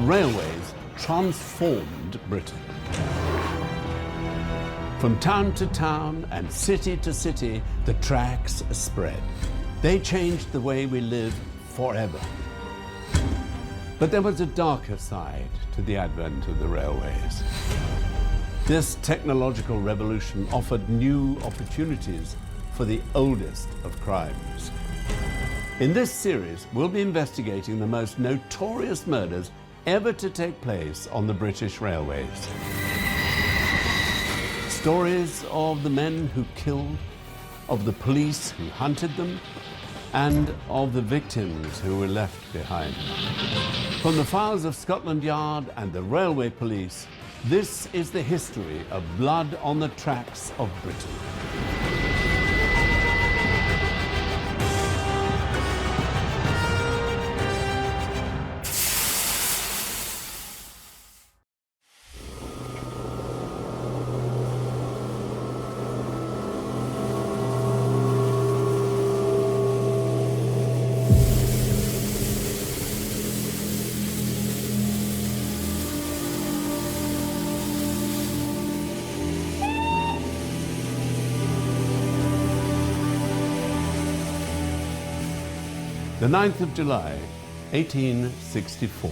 railways transformed Britain. From town to town and city to city, the tracks spread. They changed the way we live forever. But there was a darker side to the advent of the railways. This technological revolution offered new opportunities for the oldest of crimes. In this series, we'll be investigating the most notorious murders ever to take place on the British railways. Stories of the men who killed, of the police who hunted them, and of the victims who were left behind. From the files of Scotland Yard and the railway police, this is the history of blood on the tracks of Britain. The 9th of July, 1864.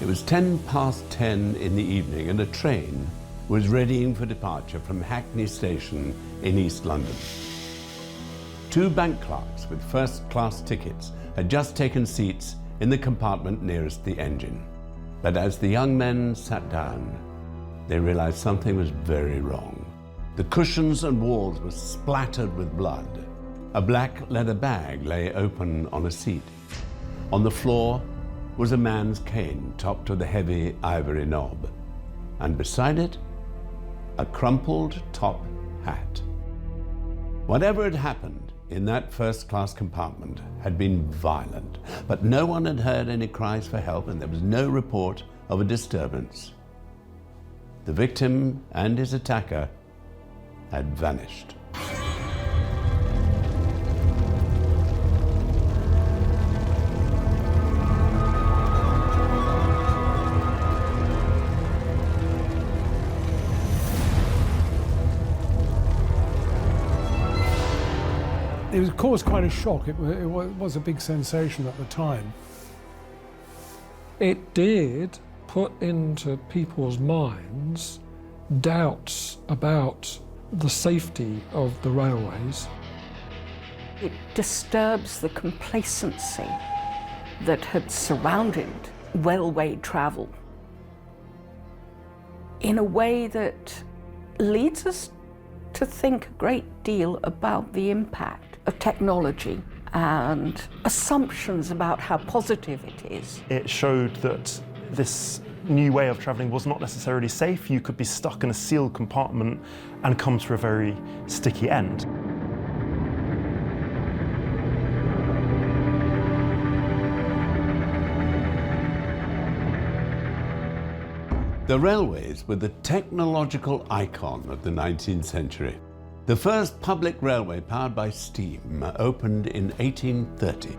It was 10:10 in the evening and a train was readying for departure from Hackney Station in East London. Two bank clerks with first-class tickets had just taken seats in the compartment nearest the engine. But as the young men sat down, they realized something was very wrong. The cushions and walls were splattered with blood. A black leather bag lay open on a seat. On the floor was a man's cane topped with a heavy ivory knob, and beside it, a crumpled top hat. Whatever had happened in that first-class compartment had been violent, but no one had heard any cries for help, and there was no report of a disturbance. The victim and his attacker had vanished. It caused quite a shock. It was a big sensation at the time. It did put into people's minds doubts about the safety of the railways. It disturbs the complacency that had surrounded railway travel in a way that leads us to think a great deal about the impact of technology and assumptions about how positive it is. It showed that this new way of travelling was not necessarily safe. You could be stuck in a sealed compartment and come to a very sticky end. The railways were the technological icon of the 19th century. The first public railway powered by steam opened in 1830.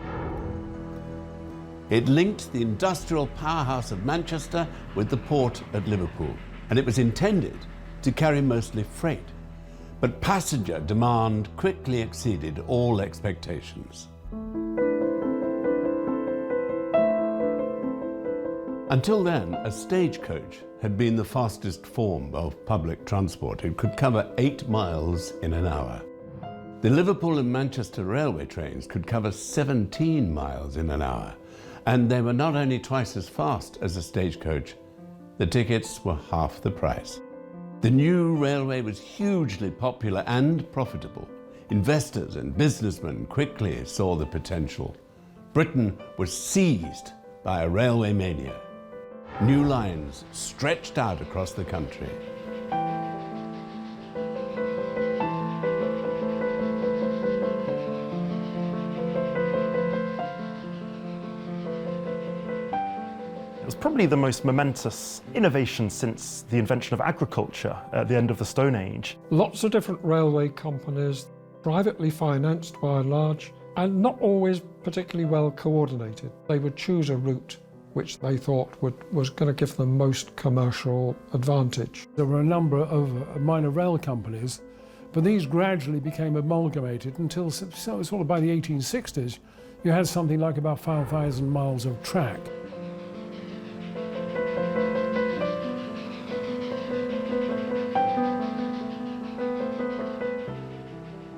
It linked the industrial powerhouse of Manchester with the port at Liverpool, and it was intended to carry mostly freight. But passenger demand quickly exceeded all expectations. Until then, a stagecoach had been the fastest form of public transport. It could cover 8 miles in an hour. The Liverpool and Manchester railway trains could cover 17 miles in an hour, and they were not only twice as fast as a stagecoach, the tickets were half the price. The new railway was hugely popular and profitable. Investors and businessmen quickly saw the potential. Britain was seized by a railway mania. New lines stretched out across the country. It was probably the most momentous innovation since the invention of agriculture at the end of the Stone Age. Lots of different railway companies, privately financed by and large, and not always particularly well coordinated. They would choose a route which they thought was going to give them most commercial advantage. There were a number of minor rail companies, but these gradually became amalgamated until sort of by the 1860s, you had something like about 5,000 miles of track.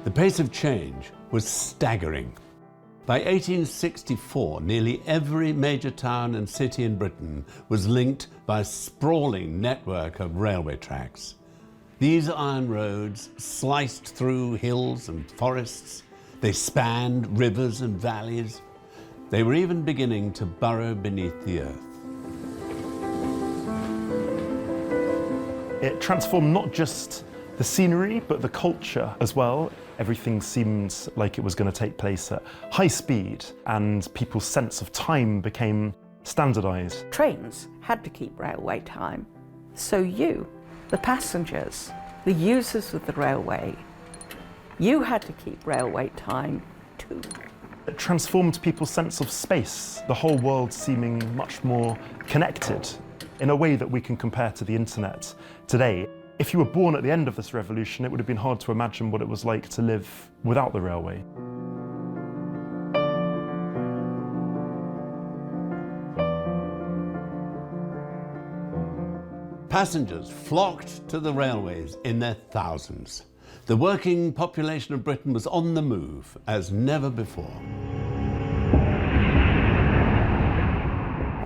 The pace of change was staggering. By 1864, nearly every major town and city in Britain was linked by a sprawling network of railway tracks. These iron roads sliced through hills and forests. They spanned rivers and valleys. They were even beginning to burrow beneath the earth. It transformed not just the scenery, but the culture as well. Everything seemed like it was going to take place at high speed, and people's sense of time became standardized. Trains had to keep railway time. So you, the passengers, the users of the railway, you had to keep railway time too. It transformed people's sense of space, the whole world seeming much more connected in a way that we can compare to the internet today. If you were born at the end of this revolution, it would have been hard to imagine what it was like to live without the railway. Passengers flocked to the railways in their thousands. The working population of Britain was on the move as never before.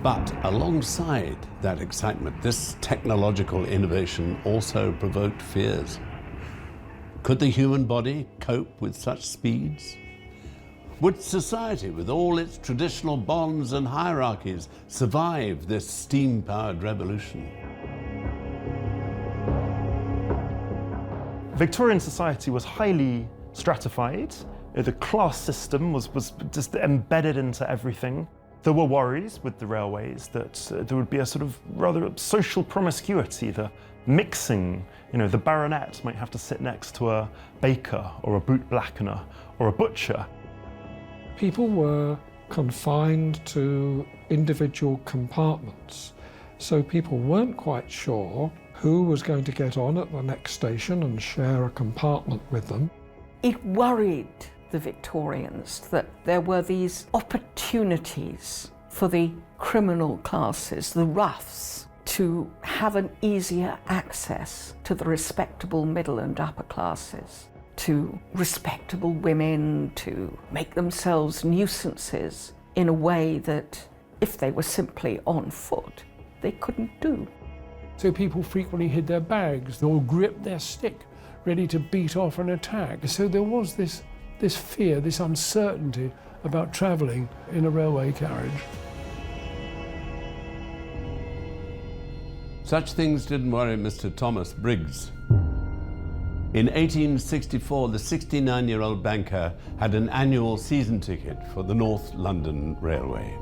But alongside that excitement, this technological innovation also provoked fears. Could the human body cope with such speeds? Would society, with all its traditional bonds and hierarchies, survive this steam-powered revolution? Victorian society was highly stratified. The class system was just embedded into everything. There were worries with the railways that there would be a sort of rather social promiscuity, the mixing. You know, the baronet might have to sit next to a baker or a boot blackener or a butcher. People were confined to individual compartments, so people weren't quite sure who was going to get on at the next station and share a compartment with them. It worried the Victorians that there were these opportunities for the criminal classes, the roughs, to have an easier access to the respectable middle and upper classes, to respectable women, to make themselves nuisances in a way that, if they were simply on foot, they couldn't do. So people frequently hid their bags or gripped their stick, ready to beat off an attack. So there was this fear, this uncertainty about travelling in a railway carriage. Such things didn't worry Mr. Thomas Briggs. In 1864, the 69-year-old banker had an annual season ticket for the North London Railway.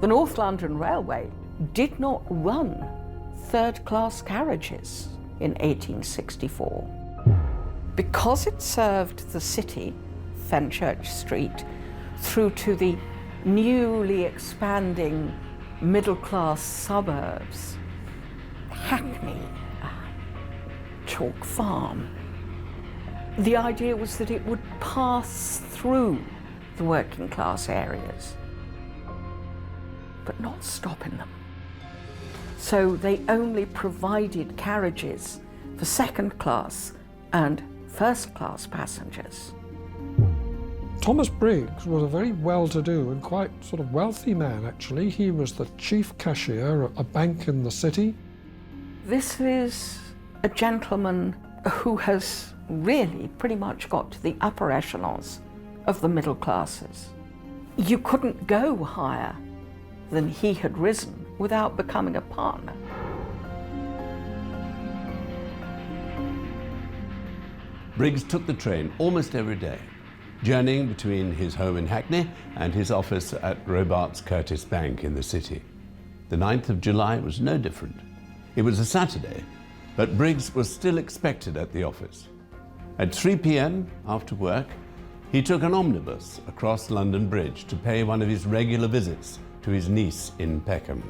The North London Railway did not run third-class carriages in 1864. Because it served the city, Fenchurch Street, through to the newly expanding middle-class suburbs, Hackney, Chalk Farm, the idea was that it would pass through the working-class areas, but not stop in them. So they only provided carriages for second-class and first-class passengers. Thomas Briggs was a very well-to-do and quite sort of wealthy man, actually. He was the chief cashier at a bank in the city. This is a gentleman who has really pretty much got to the upper echelons of the middle classes. You couldn't go higher than he had risen without becoming a partner. Briggs took the train almost every day, journeying between his home in Hackney and his office at Robarts Curtis Bank in the city. The 9th of July was no different. It was a Saturday, but Briggs was still expected at the office. At 3 p.m. after work, He took an omnibus across London Bridge to pay one of his regular visits to his niece in Peckham.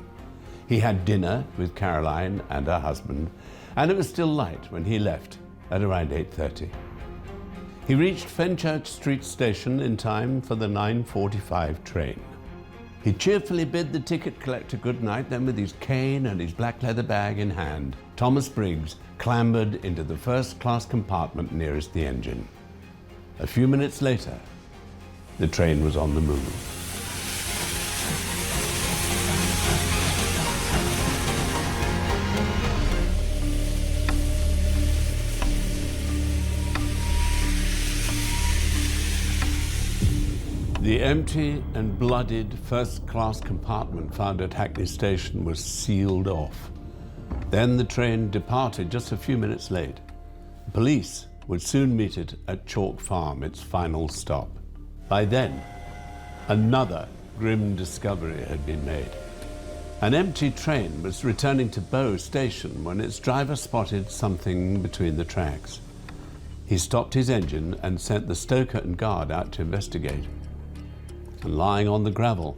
He had dinner with Caroline and her husband, and it was still light when he left at around 8:30. He reached Fenchurch Street Station in time for the 9:45 train. He cheerfully bid the ticket collector good night, then with his cane and his black leather bag in hand, Thomas Briggs clambered into the first-class compartment nearest the engine. A few minutes later, the train was on the move. The empty and bloodied first-class compartment found at Hackney Station was sealed off. Then the train departed just a few minutes late. Police would soon meet it at Chalk Farm, its final stop. By then, another grim discovery had been made. An empty train was returning to Bow Station when its driver spotted something between the tracks. He stopped his engine and sent the stoker and guard out to investigate. And lying on the gravel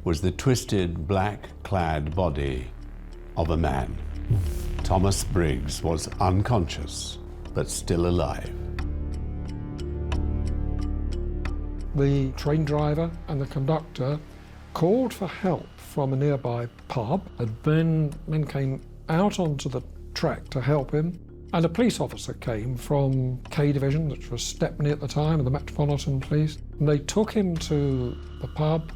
was the twisted, black-clad body of a man. Thomas Briggs was unconscious, but still alive. The train driver and the conductor called for help from a nearby pub, and men came out onto the track to help him, and a police officer came from K Division, which was Stepney at the time, and the Metropolitan Police. And they took him to the pub,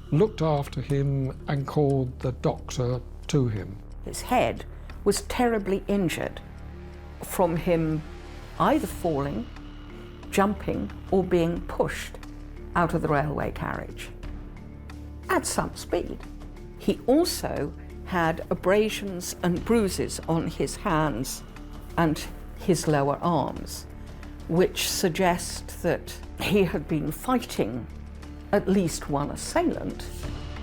looked after him, and called the doctor to him. His head was terribly injured from him either falling, jumping, or being pushed out of the railway carriage at some speed. He also had abrasions and bruises on his hands and his lower arms, which suggest that he had been fighting at least one assailant.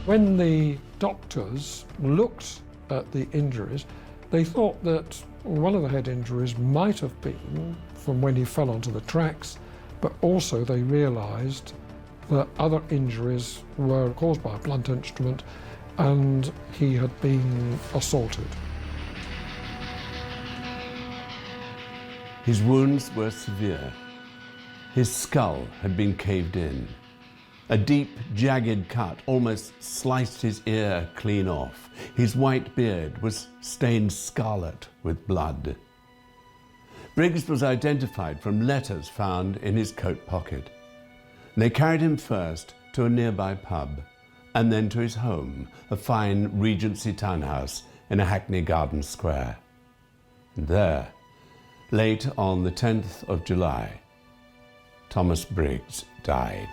When the doctors looked at the injuries, they thought that one of the head injuries might have been from when he fell onto the tracks, but also they realised that other injuries were caused by a blunt instrument and he had been assaulted. His wounds were severe. His skull had been caved in. A deep, jagged cut almost sliced his ear clean off. His white beard was stained scarlet with blood. Briggs was identified from letters found in his coat pocket. They carried him first to a nearby pub, and then to his home, a fine Regency townhouse in a Hackney Garden Square. And there, late on the 10th of July, Thomas Briggs died.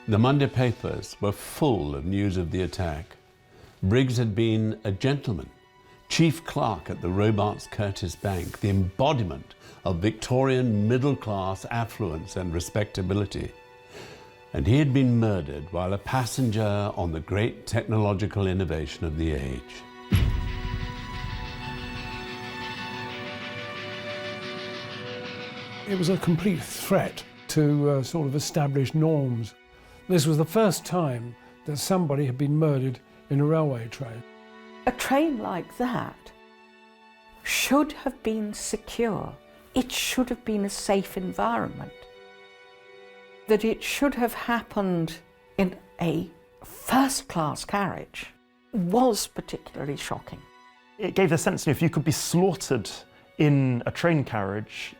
The Monday papers were full of news of the attack. Briggs had been a gentleman, chief clerk at the Robarts Curtis Bank, the embodiment of Victorian middle-class affluence and respectability. And he had been murdered while a passenger on the great technological innovation of the age. It was a complete threat to sort of established norms. This was the first time that somebody had been murdered in a railway train. A train like that should have been secure. It should have been a safe environment. That it should have happened in a first-class carriage was particularly shocking. It gave the sense, if you could be slaughtered in a train carriage,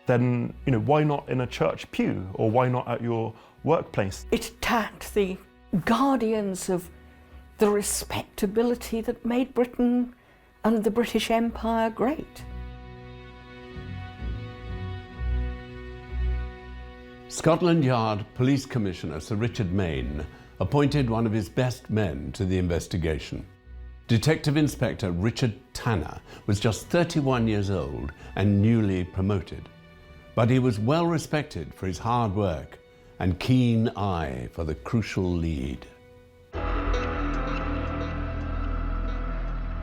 then why not in a church pew, or why not at your workplace? It attacked the guardians of the respectability that made Britain and the British Empire great. Scotland Yard Police Commissioner Sir Richard Mayne appointed one of his best men to the investigation. Detective Inspector Richard Tanner was just 31 years old and newly promoted, but he was well respected for his hard work and keen eye for the crucial lead.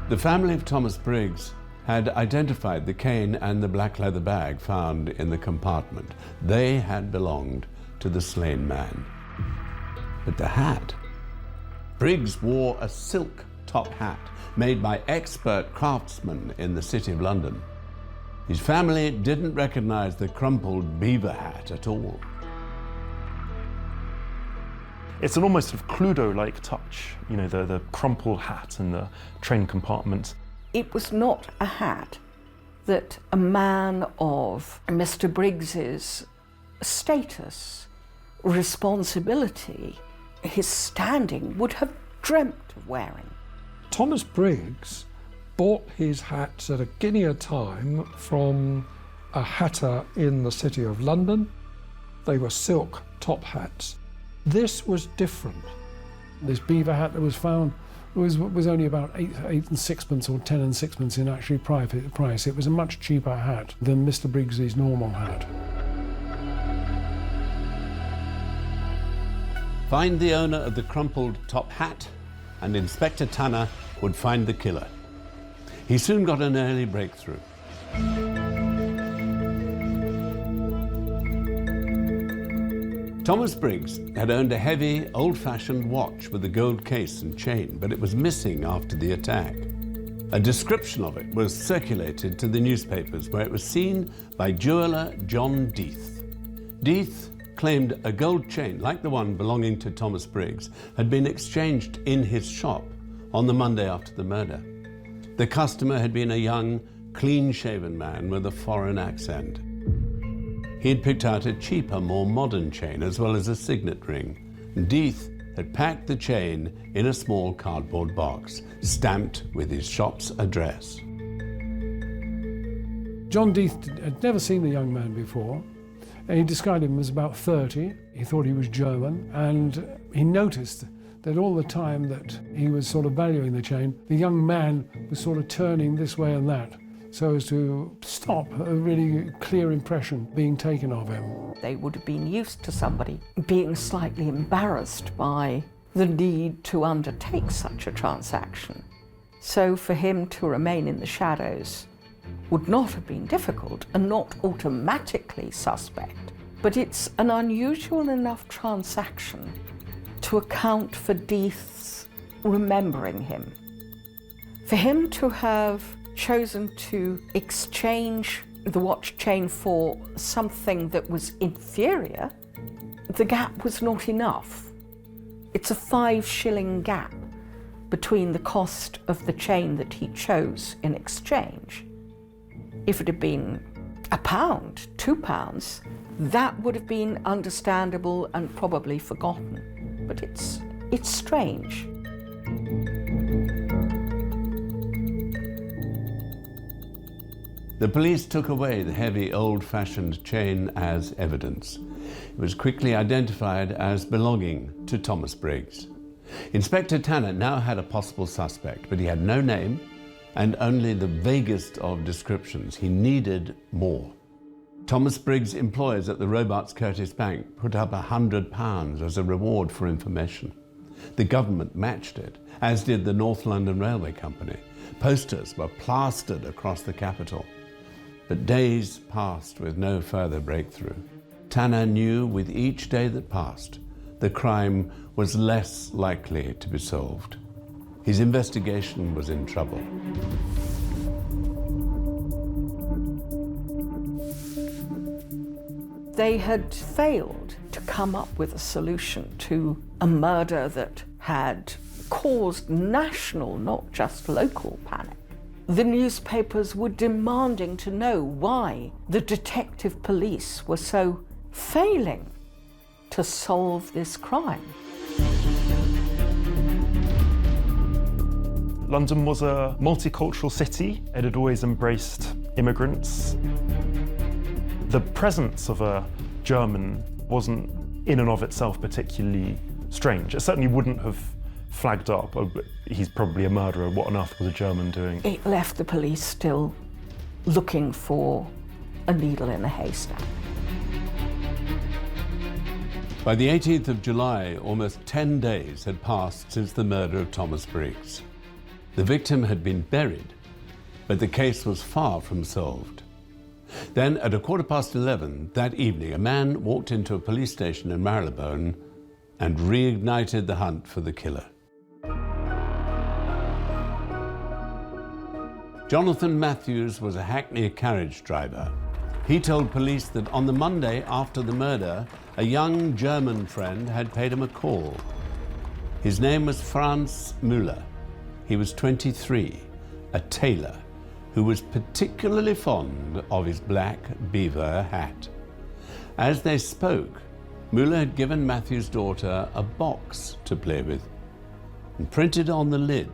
The family of Thomas Briggs had identified the cane and the black leather bag found in the compartment. They had belonged to the slain man. But the hat? Briggs wore a silk top hat made by expert craftsmen in the City of London. His family didn't recognize the crumpled beaver hat at all. It's an almost sort of Cluedo-like touch, you know, the crumpled hat in the train compartment. It was not a hat that a man of Mr. Briggs's status, responsibility, his standing would have dreamt of wearing. Thomas Briggs bought his hats at a guinea a time from a hatter in the City of London. They were silk top hats. This was different. This beaver hat that was found was only about 8 and sixpence or 10 and sixpence in actually price. It was a much cheaper hat than Mr. Briggs's normal hat. Find the owner of the crumpled top hat, and Inspector Tanner would find the killer. He soon got an early breakthrough. Thomas Briggs had owned a heavy, old-fashioned watch with a gold case and chain, but it was missing after the attack. A description of it was circulated to the newspapers, where it was seen by jeweller John Death. Death claimed a gold chain, like the one belonging to Thomas Briggs, had been exchanged in his shop on the Monday after the murder. The customer had been a young, clean-shaven man with a foreign accent. He had picked out a cheaper, more modern chain, as well as a signet ring. Death had packed the chain in a small cardboard box, stamped with his shop's address. John Death had never seen the young man before. He described him as about 30. He thought he was German, and he noticed that all the time that he was sort of valuing the chain, the young man was sort of turning this way and that, so as to stop a really clear impression being taken of him. They would have been used to somebody being slightly embarrassed by the need to undertake such a transaction. So for him to remain in the shadows would not have been difficult and not automatically suspect. But it's an unusual enough transaction to account for Death's remembering him. For him to have chosen to exchange the watch chain for something that was inferior, the gap was not enough. It's a 5-shilling gap between the cost of the chain that he chose in exchange. If it had been £1, £2, that would have been understandable and probably forgotten. But it's strange. The police took away the heavy, old-fashioned chain as evidence. It was quickly identified as belonging to Thomas Briggs. Inspector Tanner now had a possible suspect, but he had no name and only the vaguest of descriptions. He needed more. Thomas Briggs' employers at the Robarts Curtis Bank put up £100 as a reward for information. The government matched it, as did the North London Railway Company. Posters were plastered across the capital. But days passed with no further breakthrough. Tanner knew with each day that passed, the crime was less likely to be solved. His investigation was in trouble. They had failed to come up with a solution to a murder that had caused national, not just local, panic. The newspapers were demanding to know why the detective police were so failing to solve this crime. London was a multicultural city. It had always embraced immigrants. The presence of a German wasn't in and of itself particularly strange. It certainly wouldn't have flagged up, oh, but he's probably a murderer, what on earth was a German doing? It left the police still looking for a needle in a haystack. By the 18th of July, almost 10 days had passed since the murder of Thomas Briggs. The victim had been buried, but the case was far from solved. Then, at 11:15 that evening, a man walked into a police station in Marylebone and reignited the hunt for the killer. Jonathan Matthews was a Hackney carriage driver. He told police that on the Monday after the murder, a young German friend had paid him a call. His name was Franz Müller. He was 23, a tailor, who was particularly fond of his black beaver hat. As they spoke, Müller had given Matthew's daughter a box to play with, and printed on the lid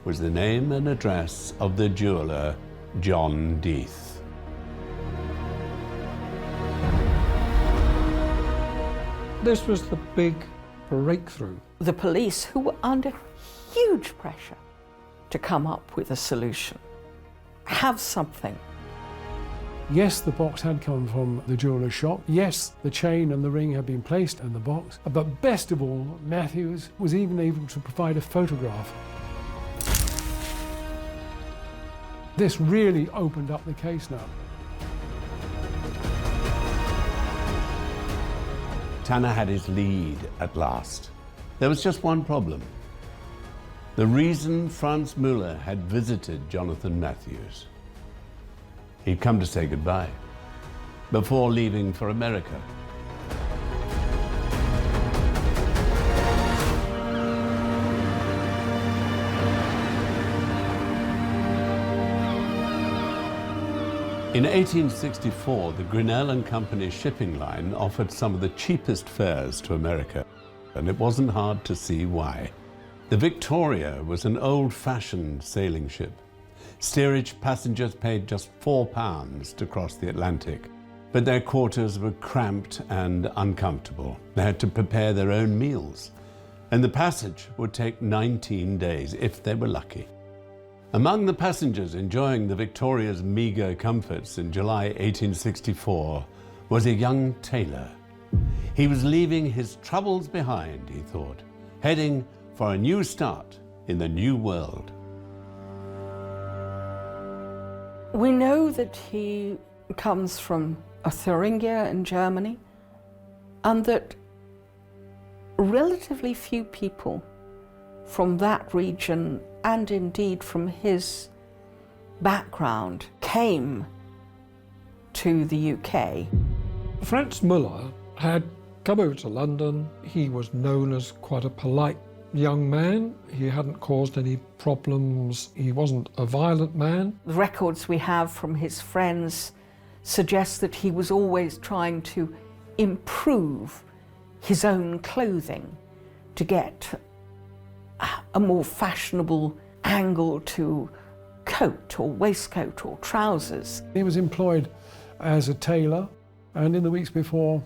was the name and address of the jeweller, John Death. This was the big breakthrough. The police, who were under huge pressure to come up with a solution, have something. Yes, the box had come from the jeweller's shop. Yes, the chain and the ring had been placed in the box. But best of all, Matthews was even able to provide a photograph. This really opened up the case now. Tanner had his lead at last. There was just one problem. The reason Franz Müller had visited Jonathan Matthews. He'd come to say goodbye before leaving for America. In 1864, the Grinnell and Company shipping line offered some of the cheapest fares to America, and it wasn't hard to see why. The Victoria was an old-fashioned sailing ship. Steerage passengers paid just £4 to cross the Atlantic, but their quarters were cramped and uncomfortable. They had to prepare their own meals, and the passage would take 19 days if they were lucky. Among the passengers enjoying the Victoria's meagre comforts in July 1864 was a young tailor. He was leaving his troubles behind, he thought, heading for a new start in the new world. We know that he comes from Thuringia in Germany, and that relatively few people from that region, and indeed from his background, came to the UK. Franz Müller had come over to London. He was known as quite a polite young man. He hadn't caused any problems. He wasn't a violent man. The records we have from his friends suggest that he was always trying to improve his own clothing to get a more fashionable angle to coat or waistcoat or trousers. He was employed as a tailor, and in the weeks before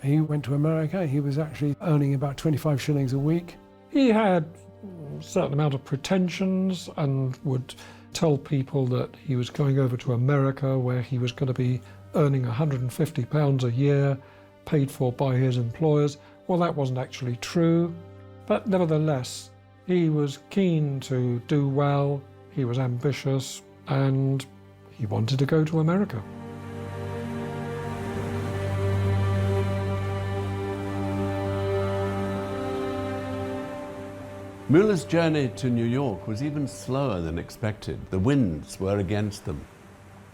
he went to America, he was actually earning about 25 shillings a week. He had a certain amount of pretensions and would tell people that he was going over to America where he was going to be earning £150 a year, paid for by his employers. Well, that wasn't actually true, but nevertheless, he was keen to do well, he was ambitious, and he wanted to go to America. Müller's journey to New York was even slower than expected. The winds were against them.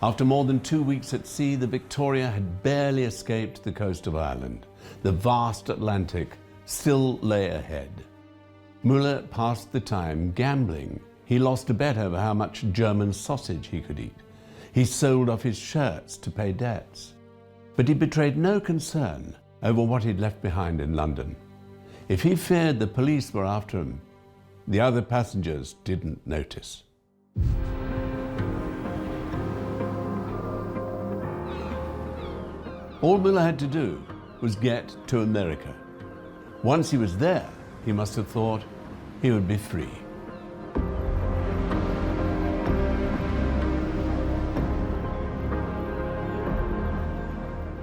After more than 2 weeks at sea, the Victoria had barely escaped the coast of Ireland. The vast Atlantic still lay ahead. Müller passed the time gambling. He lost a bet over how much German sausage he could eat. He sold off his shirts to pay debts. But he betrayed no concern over what he'd left behind in London. If he feared the police were after him, the other passengers didn't notice. All Müller had to do was get to America. Once he was there, he must have thought he would be free.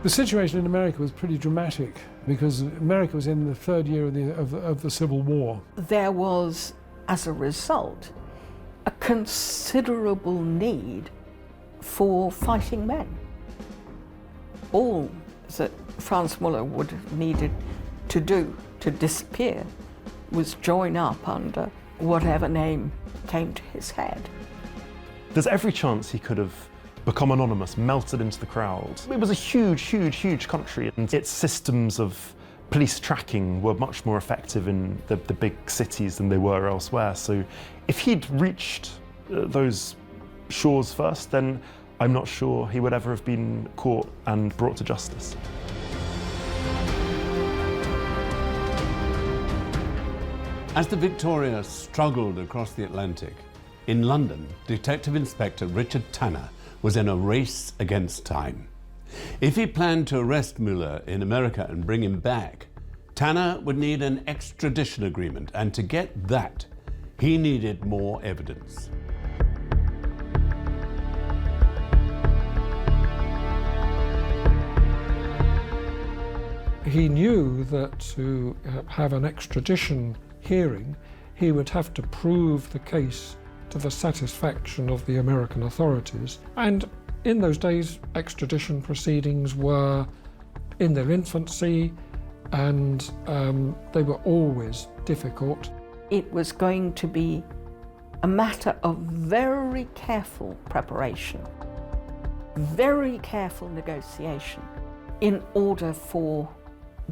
The situation in America was pretty dramatic because America was in the third year of the Civil War. There was, as a result, a considerable need for fighting men. All that Franz Muller would have needed to do to disappear was join up under whatever name came to his head. There's every chance he could have become anonymous, melted into the crowd. It was a huge, huge, huge country, and its systems of police tracking were much more effective in the big cities than they were elsewhere. So if he'd reached those shores first, then I'm not sure he would ever have been caught and brought to justice. As the Victoria struggled across the Atlantic, in London, Detective Inspector Richard Tanner was in a race against time. If he planned to arrest Muller in America and bring him back, Tanner would need an extradition agreement, and to get that, he needed more evidence. He knew that to have an extradition hearing, he would have to prove the case to the satisfaction of the American authorities. And in those days, extradition proceedings were in their infancy, and they were always difficult. It was going to be a matter of very careful preparation, very careful negotiation in order for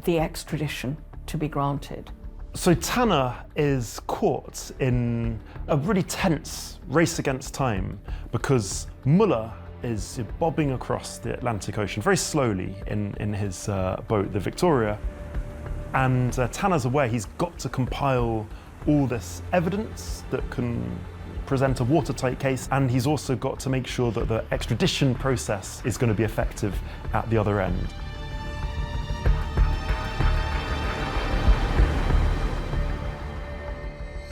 the extradition to be granted. So Tanner is caught in a really tense race against time because Muller is bobbing across the Atlantic Ocean very slowly in his boat, the Victoria. And Tanner's aware he's got to compile all this evidence that can present a watertight case, and he's also got to make sure that the extradition process is going to be effective at the other end.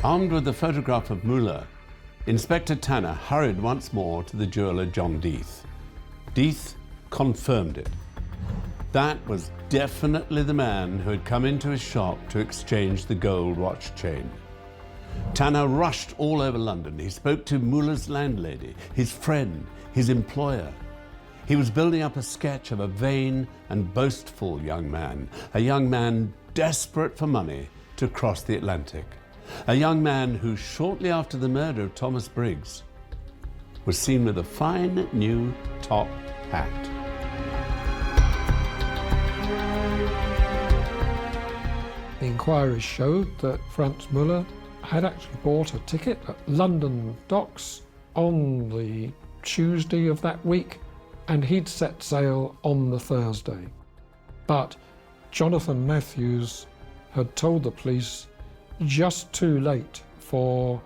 Armed with the photograph of Muller, Inspector Tanner hurried once more to the jeweller John Death. Death confirmed it. That was definitely the man who had come into his shop to exchange the gold watch chain. Tanner rushed all over London. He spoke to Muller's landlady, his friend, his employer. He was building up a sketch of a vain and boastful young man, a young man desperate for money to cross the Atlantic. A young man who, shortly after the murder of Thomas Briggs, was seen with a fine new top hat. The inquiries showed that Franz Muller had actually bought a ticket at London docks on the Tuesday of that week, and he'd set sail on the Thursday. But Jonathan Matthews had told the police just too late for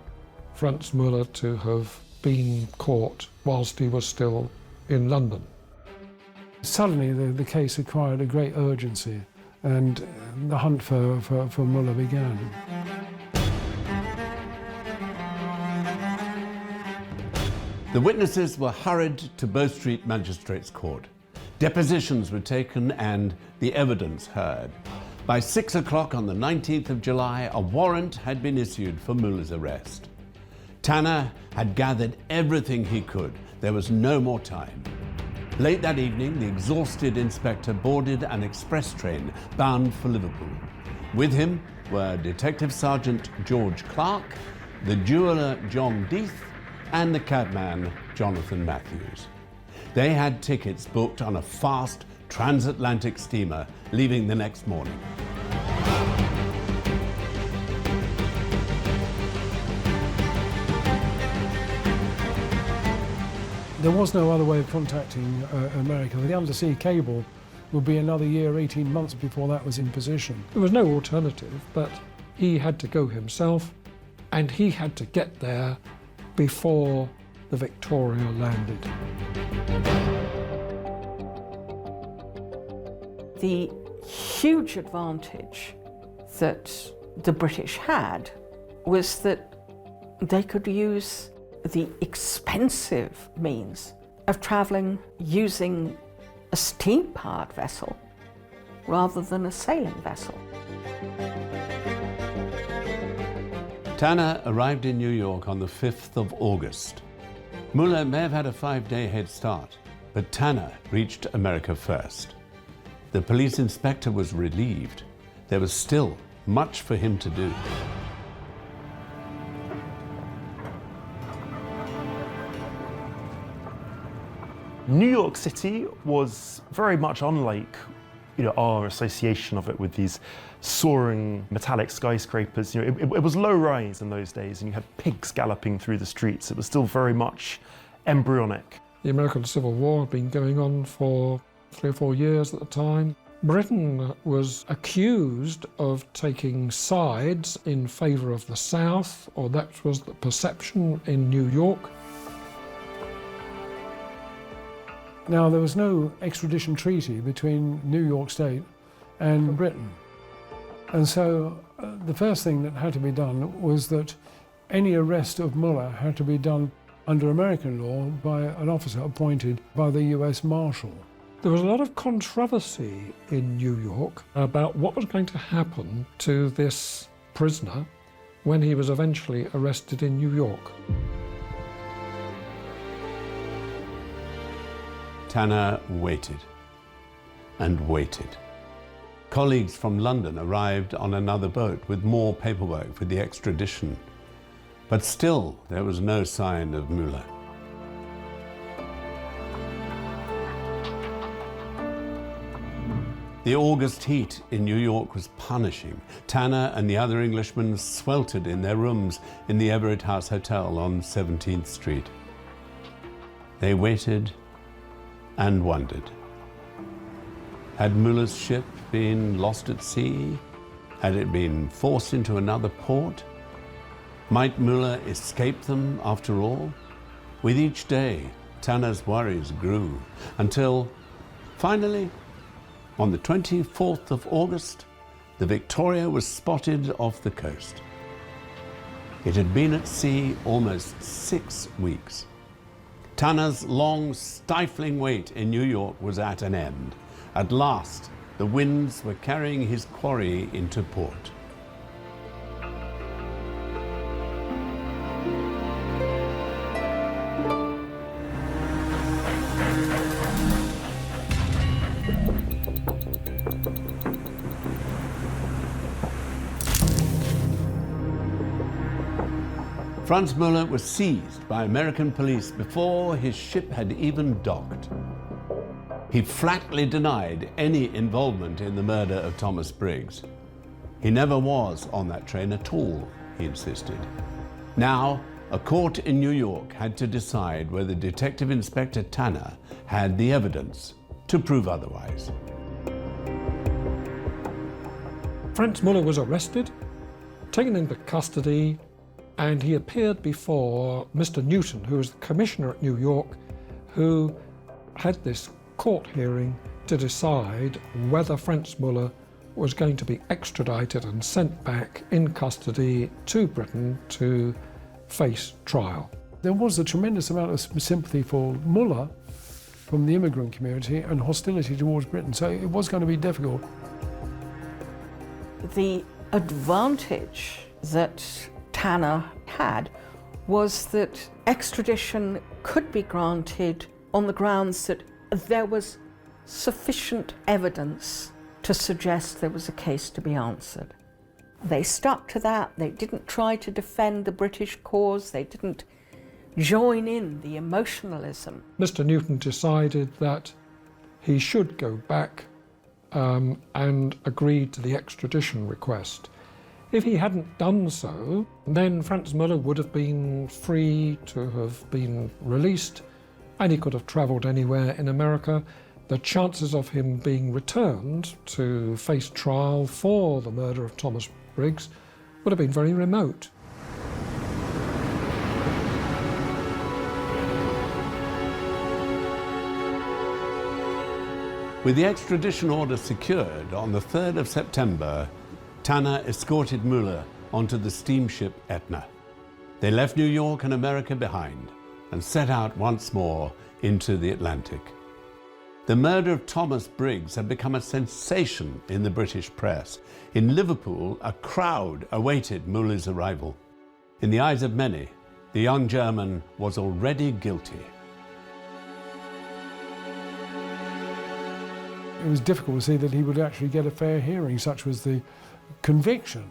Franz Muller to have been caught whilst he was still in London. Suddenly the case acquired a great urgency, and the hunt for Muller began. The witnesses were hurried to Bow Street Magistrates' Court. Depositions were taken and the evidence heard. By 6 o'clock on the 19th of July, a warrant had been issued for Muller's arrest. Tanner had gathered everything he could. There was no more time. Late that evening, the exhausted inspector boarded an express train bound for Liverpool. With him were Detective Sergeant George Clark, the jeweller John Death, and the cabman Jonathan Matthews. They had tickets booked on a fast transatlantic steamer leaving the next morning. There was no other way of contacting America. The undersea cable would be another year, 18 months before that was in position. There was no alternative, but he had to go himself, and he had to get there before the Victoria landed. The huge advantage that the British had was that they could use the expensive means of travelling using a steam-powered vessel rather than a sailing vessel. Tanner arrived in New York on the 5th of August. Muller may have had a 5-day head start, but Tanner reached America first. The police inspector was relieved. There was still much for him to do. New York City was very much unlike, our association of it with these soaring metallic skyscrapers. It was low rise in those days, and you had pigs galloping through the streets. It was still very much embryonic. The American Civil War had been going on for 3 or 4 years at the time. Britain was accused of taking sides in favour of the South, or that was the perception in New York. Now, there was no extradition treaty between New York State and Britain. And so the first thing that had to be done was that any arrest of Muller had to be done under American law by an officer appointed by the US Marshal. There was a lot of controversy in New York about what was going to happen to this prisoner when he was eventually arrested in New York. Tanner waited and waited. Colleagues from London arrived on another boat with more paperwork for the extradition. But still, there was no sign of Muller. The August heat in New York was punishing. Tanner and the other Englishmen sweltered in their rooms in the Everett House Hotel on 17th Street. They waited and wondered. Had Muller's ship been lost at sea? Had it been forced into another port? Might Muller escape them after all? With each day, Tanner's worries grew until, finally, on the 24th of August, the Victoria was spotted off the coast. It had been at sea almost 6 weeks. Tanner's long, stifling wait in New York was at an end. At last, the winds were carrying his quarry into port. Franz Muller was seized by American police before his ship had even docked. He flatly denied any involvement in the murder of Thomas Briggs. He never was on that train at all, he insisted. Now, a court in New York had to decide whether Detective Inspector Tanner had the evidence to prove otherwise. Franz Muller was arrested, taken into custody, and he appeared before Mr. Newton, who was the commissioner at New York, who had this court hearing to decide whether Franz Muller was going to be extradited and sent back in custody to Britain to face trial. There was a tremendous amount of sympathy for Muller from the immigrant community and hostility towards Britain, so it was going to be difficult. The advantage that Tanner had was that extradition could be granted on the grounds that there was sufficient evidence to suggest there was a case to be answered. They stuck to that. They didn't try to defend the British cause. They didn't join in the emotionalism. Mr. Newton decided that he should go back and agreed to the extradition request. If he hadn't done so, then Franz Muller would have been free to have been released, and he could have travelled anywhere in America. The chances of him being returned to face trial for the murder of Thomas Briggs would have been very remote. With the extradition order secured on the 3rd of September, Tanner escorted Muller onto the steamship Etna. They left New York and America behind and set out once more into the Atlantic. The murder of Thomas Briggs had become a sensation in the British press. In Liverpool, a crowd awaited Muller's arrival. In the eyes of many, the young German was already guilty. It was difficult to see that he would actually get a fair hearing. Such was the conviction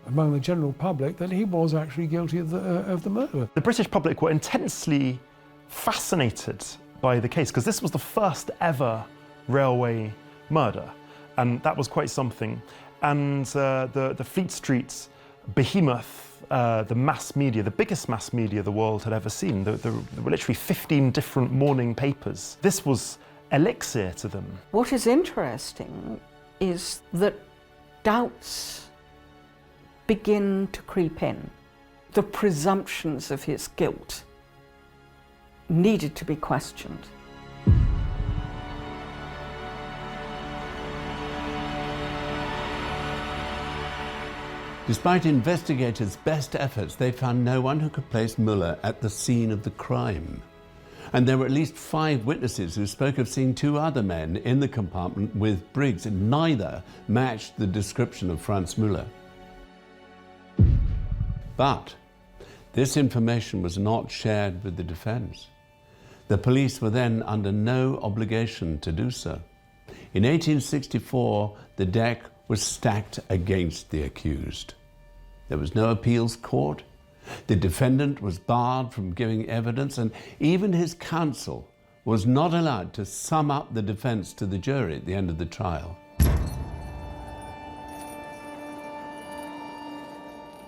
among the general public that he was actually guilty of the murder. The British public were intensely fascinated by the case because this was the first ever railway murder, and that was quite something. And the Fleet Street behemoth, the mass media, the biggest mass media the world had ever seen, there were literally 15 different morning papers. This was elixir to them. What is interesting is that doubts begin to creep in. The presumptions of his guilt needed to be questioned. Despite investigators' best efforts, they found no one who could place Müller at the scene of the crime. And there were at least 5 witnesses who spoke of seeing 2 other men in the compartment with Briggs, and neither matched the description of Franz Müller. But this information was not shared with the defense. The police were then under no obligation to do so. In 1864, the deck was stacked against the accused. There was no appeals court. The defendant was barred from giving evidence, and even his counsel was not allowed to sum up the defense to the jury at the end of the trial.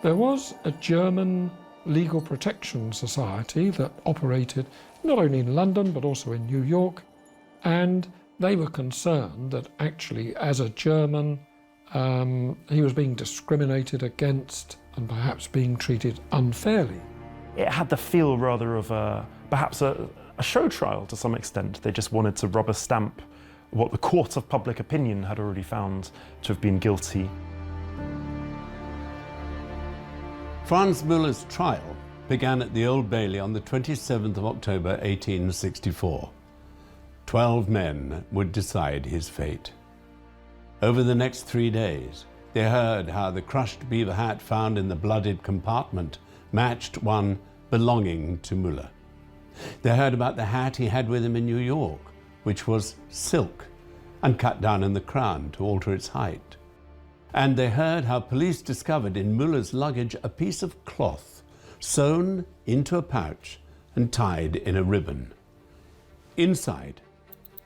There was a German legal protection society that operated not only in London but also in New York, and they were concerned that actually as a German he was being discriminated against and perhaps being treated unfairly. It had the feel rather of perhaps a show trial to some extent. They just wanted to rubber stamp what the court of public opinion had already found to have been guilty. Franz Müller's trial began at the Old Bailey on the 27th of October 1864. 12 men would decide his fate. Over the next 3 days, they heard how the crushed beaver hat found in the blooded compartment matched one belonging to Müller. They heard about the hat he had with him in New York, which was silk and cut down in the crown to alter its height. And they heard how police discovered in Müller's luggage a piece of cloth sewn into a pouch and tied in a ribbon. Inside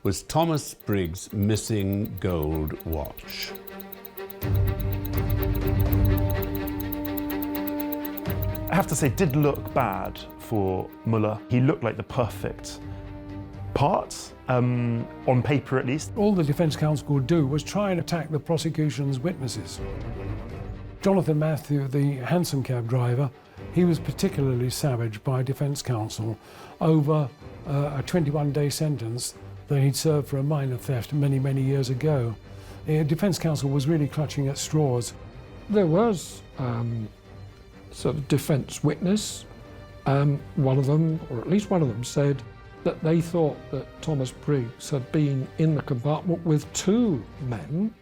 was Thomas Briggs' missing gold watch. I have to say, it did look bad for Müller. He looked like the perfect part, on paper at least. All the defence counsel could do was try and attack the prosecution's witnesses. Jonathan Matthew, the hansom cab driver, he was particularly savaged by defence counsel over a 21-day sentence that he'd served for a minor theft many, many years ago. Defence counsel was really clutching at straws. There was sort of defence witness. One of them, or at least one of them, said that they thought that Thomas Briggs had been in the compartment with 2 men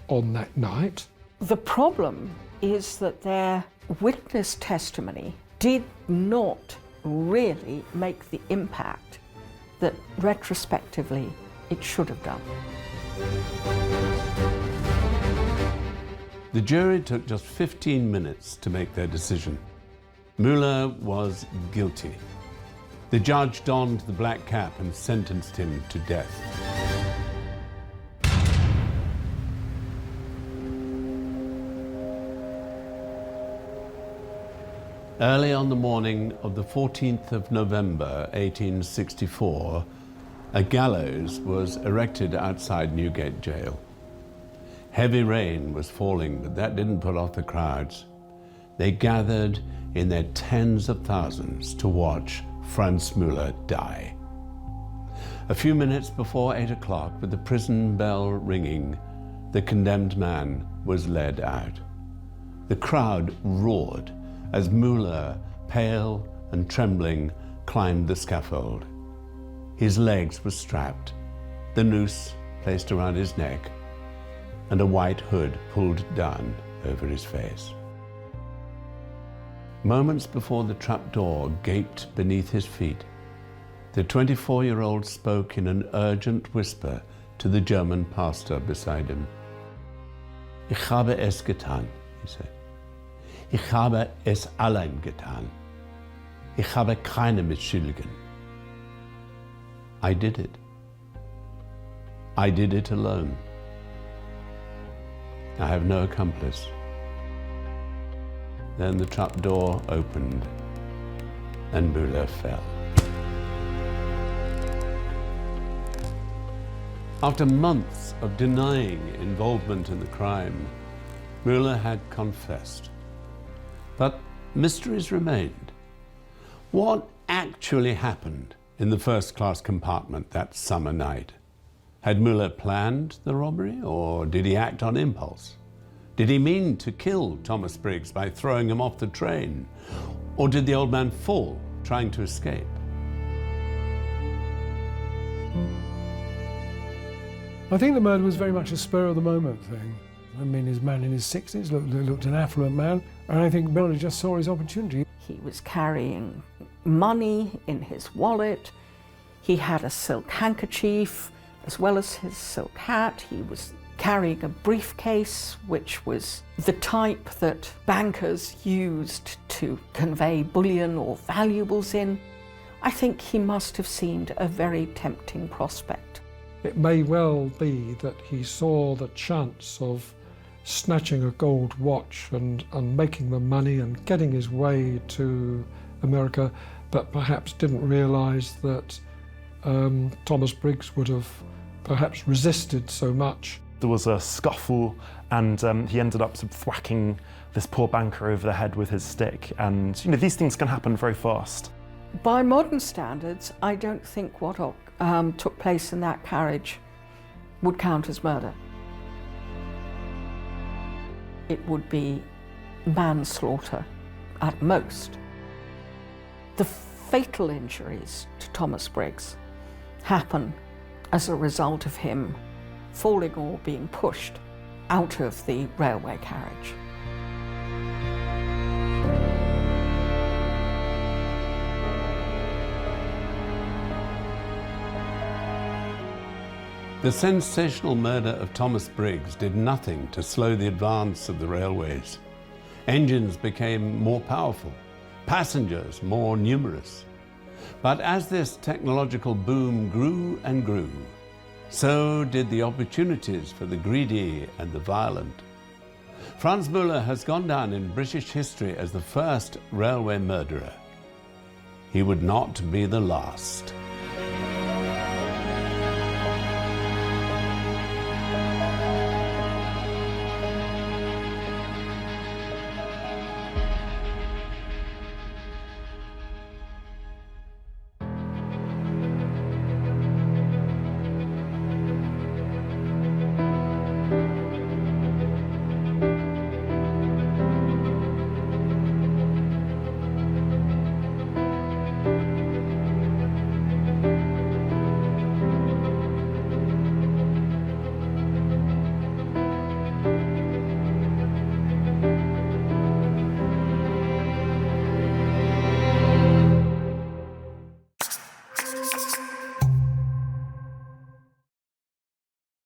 on that night. The problem is that their witness testimony did not really make the impact that retrospectively it should have done. The jury took just 15 minutes to make their decision. Müller was guilty. The judge donned the black cap and sentenced him to death. Early on the morning of the 14th of November, 1864, a gallows was erected outside Newgate Jail. Heavy rain was falling, but that didn't put off the crowds. They gathered in their tens of thousands to watch Franz Müller die. A few minutes before 8 o'clock, with the prison bell ringing, the condemned man was led out. The crowd roared as Müller, pale and trembling, climbed the scaffold. His legs were strapped, the noose placed around his neck, and a white hood pulled down over his face. Moments before the trapdoor gaped beneath his feet, the 24-year-old spoke in an urgent whisper to the German pastor beside him. Ich habe es getan, he said. Ich habe es allein getan. Ich habe keine Mitschuldigen. I did it. I did it alone. I have no accomplice. Then the trapdoor opened and Müller fell. After months of denying involvement in the crime, Müller had confessed. But mysteries remained. What actually happened in the first-class compartment that summer night? Had Müller planned the robbery, or did he act on impulse? Did he mean to kill Thomas Briggs by throwing him off the train? Or did the old man fall trying to escape? I think the murder was very much a spur-of-the-moment thing. I mean, his man in his 60s looked an affluent man, and I think Müller just saw his opportunity. He was carrying money in his wallet. He had a silk handkerchief, as well as his silk hat. He was carrying a briefcase, which was the type that bankers used to convey bullion or valuables in. I think he must have seemed a very tempting prospect. It may well be that he saw the chance of snatching a gold watch and making the money and getting his way to America, but perhaps didn't realise that Thomas Briggs would have perhaps resisted so much. There was a scuffle, and he ended up sort of thwacking this poor banker over the head with his stick. And you know, these things can happen very fast. By modern standards, I don't think what took place in that carriage would count as murder. It would be manslaughter at most. The fatal injuries to Thomas Briggs happen as a result of him falling or being pushed out of the railway carriage. The sensational murder of Thomas Briggs did nothing to slow the advance of the railways. Engines became more powerful, passengers more numerous. But as this technological boom grew and grew, so did the opportunities for the greedy and the violent. Franz Müller has gone down in British history as the first railway murderer. He would not be the last.